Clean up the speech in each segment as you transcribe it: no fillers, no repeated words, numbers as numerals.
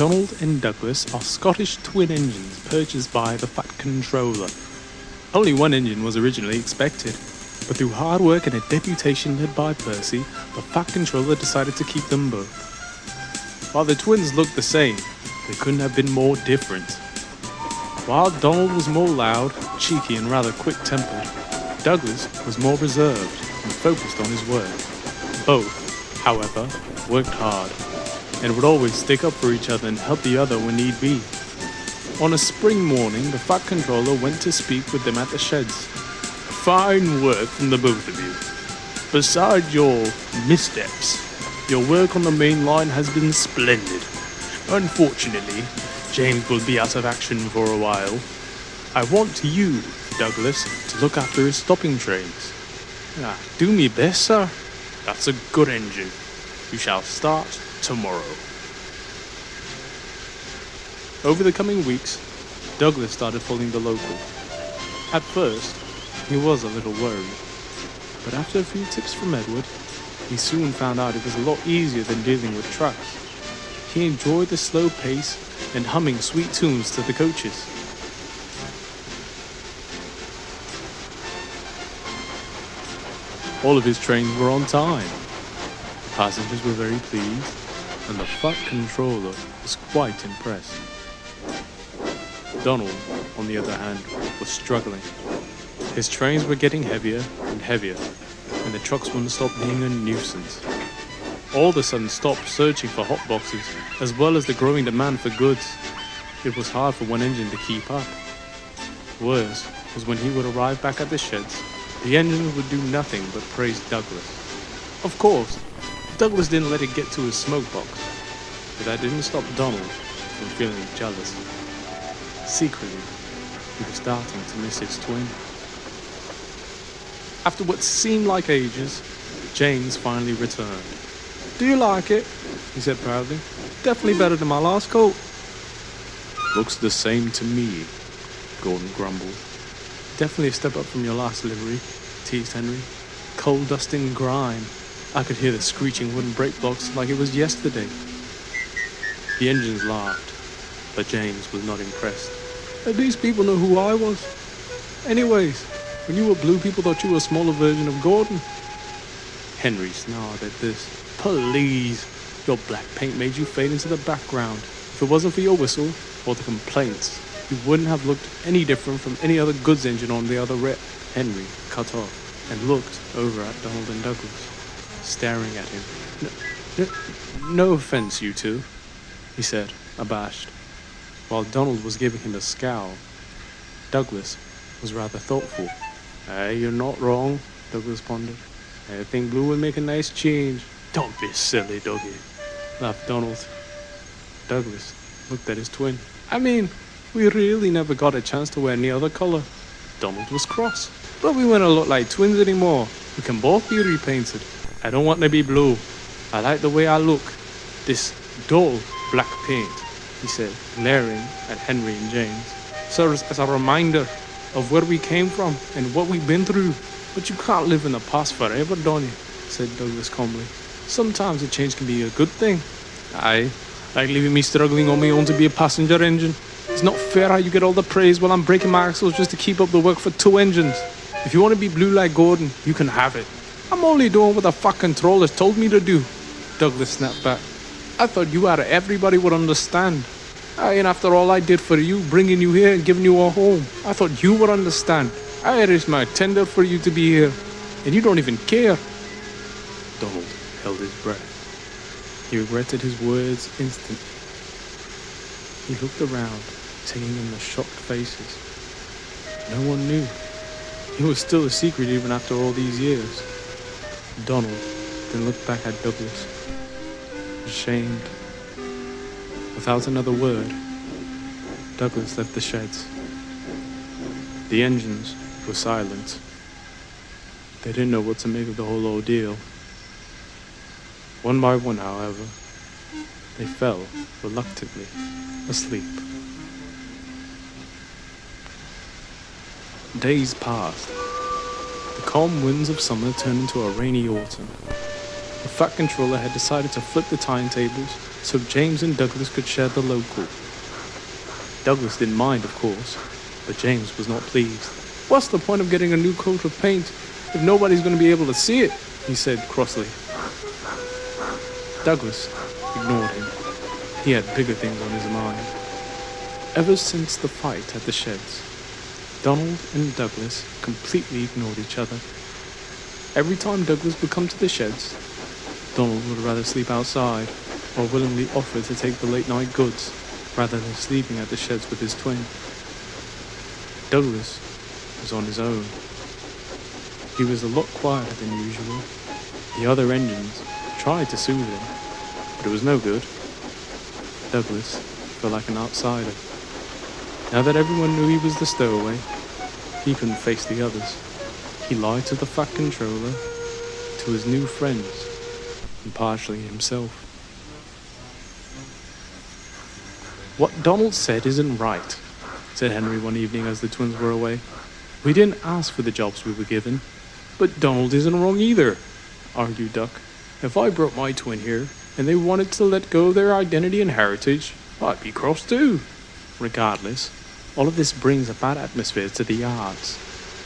Donald and Douglas are Scottish twin engines purchased by the Fat Controller. Only one engine was originally expected, but through hard work and a deputation led by Percy, the Fat Controller decided to keep them both. While the twins looked the same, they couldn't have been more different. While Donald was more loud, cheeky and rather quick-tempered, Douglas was more reserved and focused on his work. Both, however, worked hard and would always stick up for each other and help the other when need be. On a spring morning, the Fat Controller went to speak with them at the sheds. Fine work from the both of you. Besides your missteps, your work on the main line has been splendid. Unfortunately, James will be out of action for a while. I want you, Douglas, to look after his stopping trains. Do me best, sir. That's a good engine. You shall start tomorrow. Over the coming weeks, Douglas started following the local. At first, he was a little worried, but after a few tips from Edward, he soon found out it was a lot easier than dealing with trucks. He enjoyed the slow pace and humming sweet tunes to the coaches. All of his trains were on time. Passengers were very pleased, and the Fat Controller was quite impressed. Donald, on the other hand, was struggling. His trains were getting heavier and heavier, and the trucks wouldn't stop being a nuisance. All of a sudden stopped searching for hot boxes, as well as the growing demand for goods. It was hard for one engine to keep up. Worse was when he would arrive back at the sheds, the engines would do nothing but praise Douglas. Of course, Douglas didn't let it get to his smoke box, but that didn't stop Donald from feeling jealous. Secretly, he was starting to miss his twin. After what seemed like ages, James finally returned. Do you like it? He said proudly. Definitely better than my last coat. Looks the same to me, Gordon grumbled. Definitely a step up from your last livery, teased Henry. Coal dust and grime. I could hear the screeching wooden brake blocks like it was yesterday. The engines laughed, but James was not impressed. These people know who I was. Anyways, when you were blue, people thought you were a smaller version of Gordon. Henry snarled at this. Please, your black paint made you fade into the background. If it wasn't for your whistle or the complaints, you wouldn't have looked any different from any other goods engine on the other rep. Henry cut off and looked over at Donald and Douglas, staring at him. No offense, you two, he said, abashed. While Donald was giving him a scowl, Douglas was rather thoughtful. You're not wrong, Douglas pondered. I think blue would make a nice change. Don't be silly, Dougie, laughed Donald. Douglas looked at his twin. I mean, we really never got a chance to wear any other color. Donald was cross. But we wouldn't look like twins anymore. We can both be repainted. I don't want to be blue. I like the way I look. This dull black paint, he said, glaring at Henry and James, serves as a reminder of where we came from and what we've been through. But you can't live in the past forever, don't you? Said Douglas calmly. Sometimes a change can be a good thing. Aye, like leaving me struggling on my own to be a passenger engine. It's not fair how you get all the praise while I'm breaking my axles just to keep up the work for two engines. If you want to be blue like Gordon, you can have it. I'm only doing what the Fat Controllers told me to do. Douglas snapped back. I thought you out of everybody would understand. And after all I did for you, bringing you here and giving you a home, I thought you would understand. I risked my tender for you to be here, and you don't even care. Donald held his breath. He regretted his words instantly. He looked around, taking in the shocked faces. No one knew. It was still a secret even after all these years. Donald then looked back at Douglas, ashamed. Without another word, Douglas left the sheds. The engines were silent. They didn't know what to make of the whole ordeal. One by one, however, they fell reluctantly asleep. Days passed. The calm winds of summer turned into a rainy autumn. The Fat Controller had decided to flip the timetables so James and Douglas could share the local. Douglas didn't mind, of course, but James was not pleased. "What's the point of getting a new coat of paint if nobody's going to be able to see it?" he said crossly. Douglas ignored him. He had bigger things on his mind. Ever since the fight at the sheds, Donald and Douglas completely ignored each other. Every time Douglas would come to the sheds, Donald would rather sleep outside or willingly offer to take the late-night goods rather than sleeping at the sheds with his twin. Douglas was on his own. He was a lot quieter than usual. The other engines tried to soothe him, but it was no good. Douglas felt like an outsider. Now that everyone knew he was the stowaway, he couldn't face the others. He lied to the Fat Controller, to his new friends, and partially himself. "What Donald said isn't right," said Henry one evening as the twins were away. "We didn't ask for the jobs we were given." "But Donald isn't wrong either," argued Duck. "If I brought my twin here and they wanted to let go of their identity and heritage, I'd be cross too." "Regardless, all of this brings a bad atmosphere to the yards,"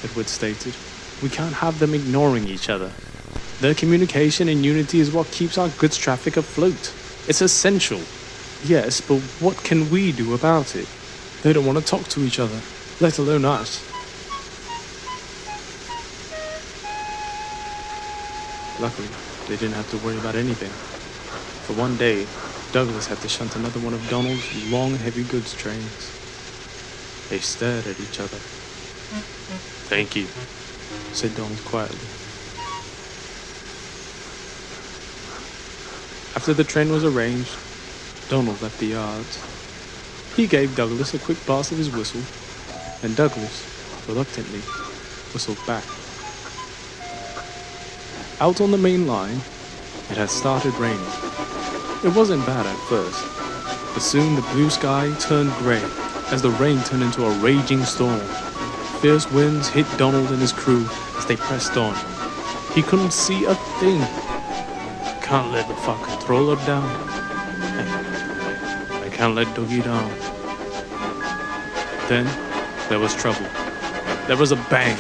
Edward stated. "We can't have them ignoring each other. Their communication and unity is what keeps our goods traffic afloat. It's essential." "Yes, but what can we do about it? They don't want to talk to each other, let alone us." Luckily, they didn't have to worry about anything. For one day, Douglas had to shunt another one of Donald's long, heavy goods trains. They stared at each other. "Thank you," said Donald quietly. After the train was arranged, Donald left the yards. He gave Douglas a quick blast of his whistle, and Douglas, reluctantly, whistled back. Out on the main line, it had started raining. It wasn't bad at first, but soon the blue sky turned grey as the rain turned into a raging storm. Fierce winds hit Donald and his crew as they pressed on. He couldn't see a thing. "Can't let the Fat Controller down. I can't let Dougie down." Then there was trouble. There was a bang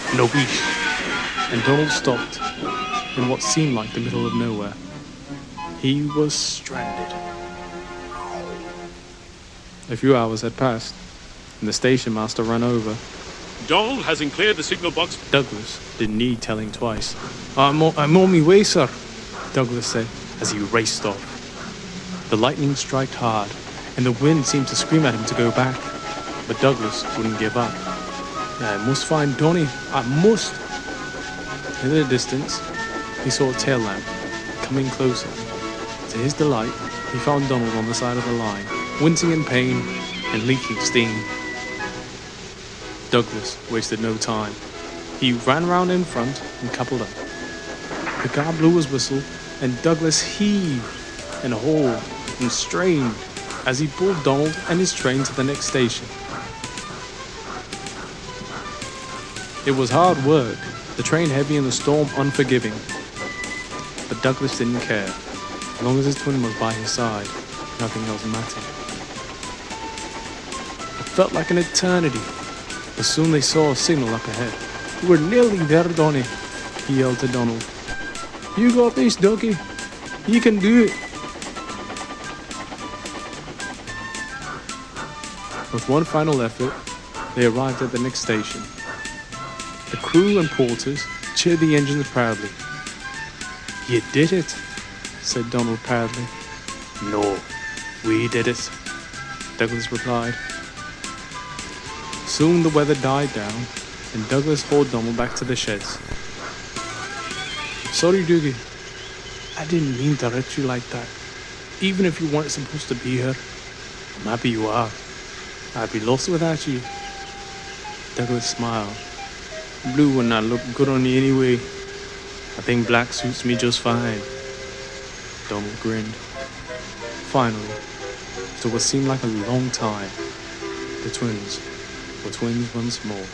and a whoosh, and Donald stopped in what seemed like the middle of nowhere. He was stranded. A few hours had passed, and the station master ran over. "Donald hasn't cleared the signal box." Douglas didn't need telling twice. I'm on my way, sir," Douglas said as he raced off. The lightning struck hard, and the wind seemed to scream at him to go back. But Douglas wouldn't give up. "I must find Donnie. I must." In the distance, he saw a tail lamp coming closer. To his delight, he found Donald on the side of the line, wincing in pain and leaking steam. Douglas wasted no time. He ran round in front and coupled up. The guard blew his whistle, and Douglas heaved and hauled and strained as he pulled Donald and his train to the next station. It was hard work, the train heavy and the storm unforgiving. But Douglas didn't care. As long as his twin was by his side, nothing else mattered. It felt like an eternity, but soon they saw a signal up ahead. "We're nearly there, Donnie," he yelled to Donald. "You got this, Dougie. You can do it." With one final effort, they arrived at the next station. The crew and porters cheered the engines proudly. "You did it," said Donald proudly. "No, we did it," Douglas replied. Soon the weather died down, and Douglas hauled Donald back to the sheds. "Sorry, Dougie. I didn't mean to hurt you like that. Even if you weren't supposed to be here, I'm happy you are. I'd be lost without you." Douglas smiled. "Blue would not look good on you anyway. I think black suits me just fine." Donald grinned. Finally, after what seemed like a long time, the twins were twins once more.